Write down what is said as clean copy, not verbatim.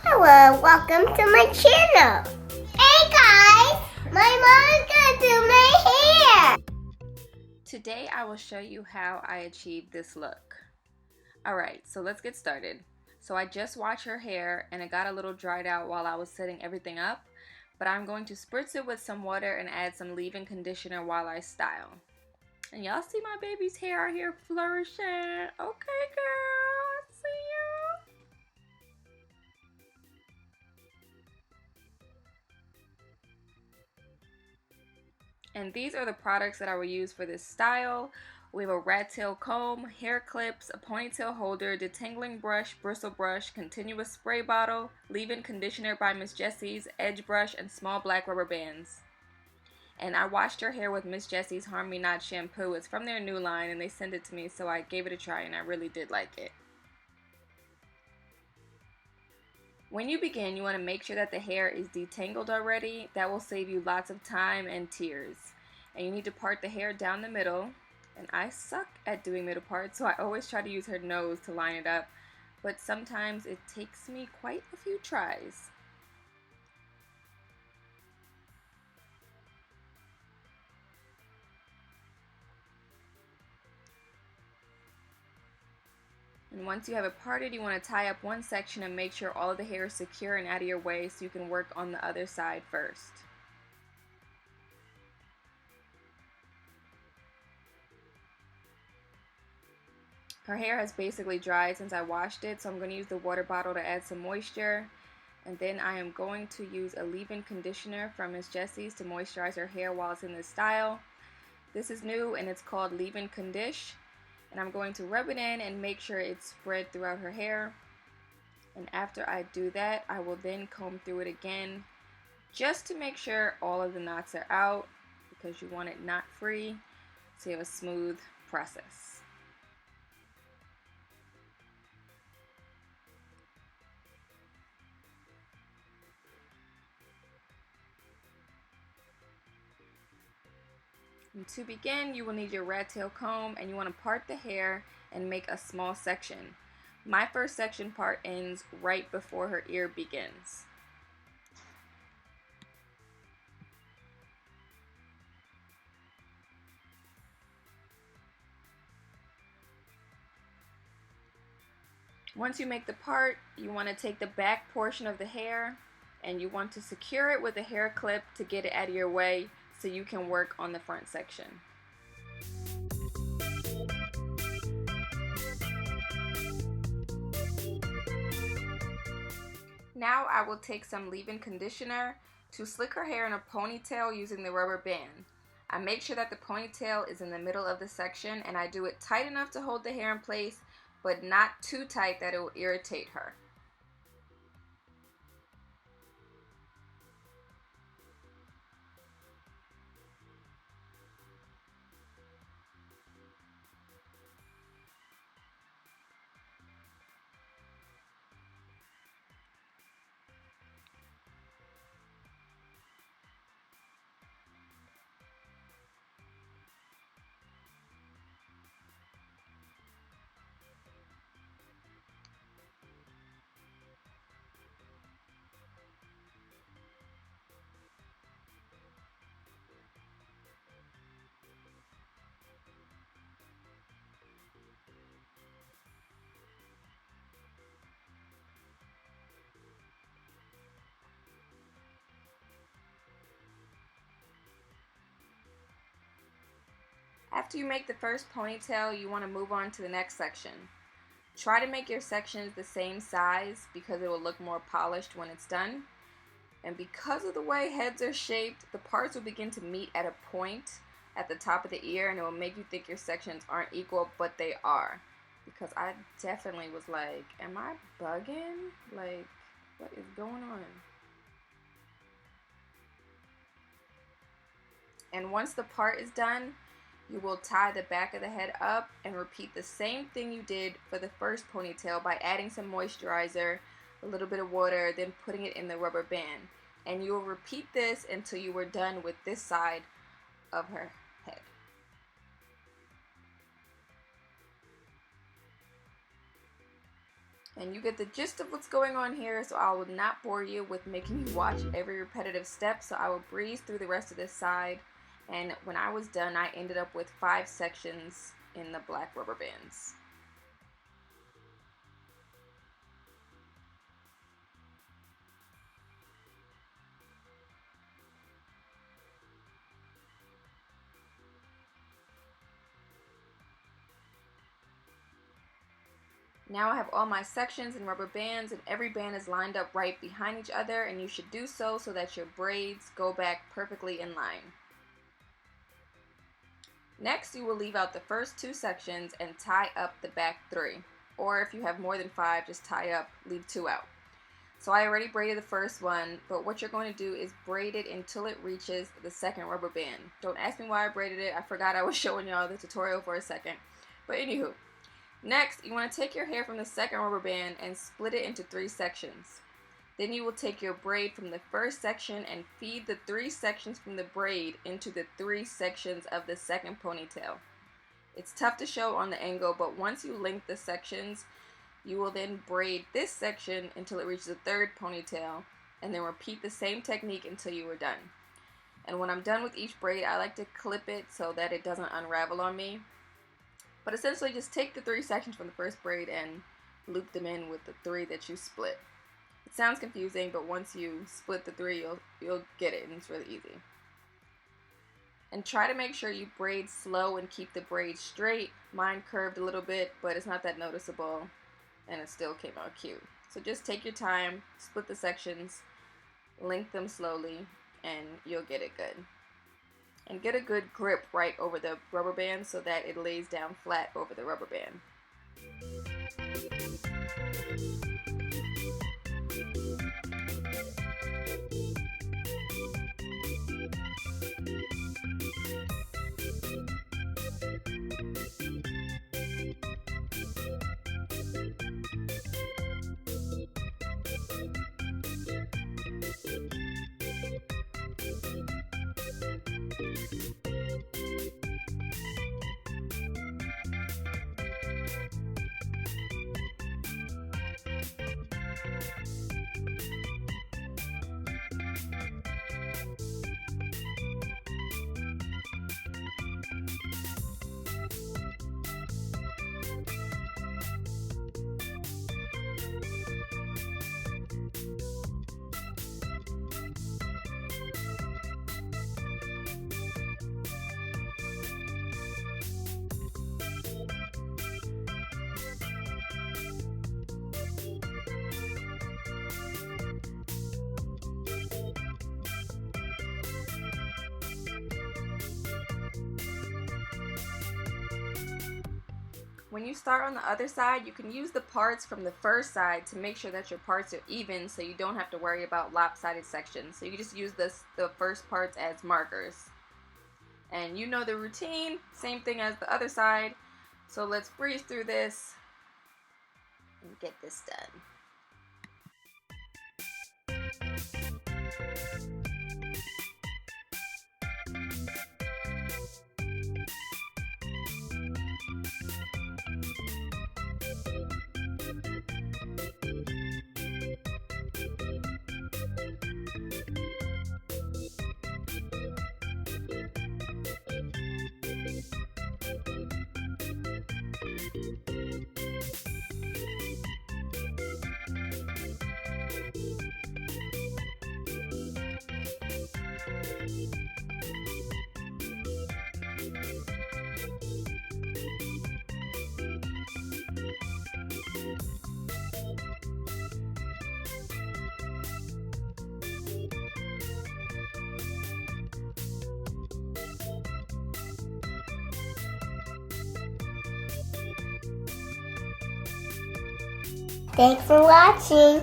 Hello, welcome to my channel. Hey guys, my mom's gonna do my hair. Today I will show you how I achieved this look. Alright, so let's get started. So I just washed her hair and it got a little dried out while I was setting everything up, but I'm going to spritz it with some water and add some leave-in conditioner while I style. And y'all see my baby's hair out here flourishing. Okay, girl, I see you. And these are the products that I will use for this style. We have a rat tail comb, hair clips, a ponytail holder, detangling brush, bristle brush, continuous spray bottle, leave-in conditioner by Miss Jessies, edge brush, and small black rubber bands. And I washed her hair with Miss Jessies Harm Me Not shampoo. It's from their new line and they sent it to me, so I gave it a try and I really did like it. When you begin, you want to make sure that the hair is detangled already. That will save you lots of time and tears. And you need to part the hair down the middle. And I suck at doing middle parts, so I always try to use her nose to line it up. But sometimes it takes me quite a few tries. And once you have it parted, you want to tie up one section and make sure all of the hair is secure and out of your way so you can work on the other side first. Her hair has basically dried since I washed it, so I'm going to use the water bottle to add some moisture. And then I am going to use a leave-in conditioner from Miss Jessies to moisturize her hair while it's in this style. This is new and it's called Leave-In Condish. And I'm going to rub it in and make sure it's spread throughout her hair. And after I do that, I will then comb through it again just to make sure all of the knots are out because you want it knot free so you have a smooth process. And to begin, you will need your rat tail comb and you want to part the hair and make a small section. My first section part ends right before her ear begins. Once you make the part, you want to take the back portion of the hair and you want to secure it with a hair clip to get it out of your way so you can work on the front section. Now I will take some leave-in conditioner to slick her hair in a ponytail using the rubber band. I make sure that the ponytail is in the middle of the section and I do it tight enough to hold the hair in place, but not too tight that it will irritate her. After you make the first ponytail, you want to move on to the next section. Try to make your sections the same size because it will look more polished when it's done. And because of the way heads are shaped, the parts will begin to meet at a point at the top of the ear and it will make you think your sections aren't equal, but they are. Because I definitely was like, am I bugging? Like, what is going on? And once the part is done, you will tie the back of the head up and repeat the same thing you did for the first ponytail by adding some moisturizer, a little bit of water, then putting it in the rubber band. And you will repeat this until you are done with this side of her head. And you get the gist of what's going on here, so I will not bore you with making you watch every repetitive step, so I will breeze through the rest of this side. And when I was done, I ended up with 5 sections in the black rubber bands. Now I have all my sections and rubber bands, and every band is lined up right behind each other, and you should do so that your braids go back perfectly in line. Next, you will leave out the first 2 sections and tie up the back 3. Or if you have more than 5, just tie up, leave 2 out. So I already braided the first one, but what you're going to do is braid it until it reaches the second rubber band. Don't ask me why I braided it. I forgot I was showing y'all the tutorial for a second. But anywho. Next, you want to take your hair from the second rubber band and split it into 3 sections. Then you will take your braid from the first section and feed the 3 sections from the braid into the 3 sections of the second ponytail. It's tough to show on the angle, but once you link the sections, you will then braid this section until it reaches the 3rd ponytail, and then repeat the same technique until you are done. And when I'm done with each braid, I like to clip it so that it doesn't unravel on me. But essentially, just take the 3 sections from the first braid and loop them in with the 3 that you split. It sounds confusing, but once you split the 3, you'll get it, and it's really easy. And try to make sure you braid slow and keep the braid straight. Mine curved a little bit, but it's not that noticeable, and it still came out cute. So just take your time, split the sections, link them slowly, and you'll get it good. And get a good grip right over the rubber band so that it lays down flat over the rubber band. When you start on the other side, you can use the parts from the first side to make sure that your parts are even, so you don't have to worry about lopsided sections. So you just use the first parts as markers. And you know the routine, same thing as the other side. So let's breeze through this and get this done. Thanks for watching.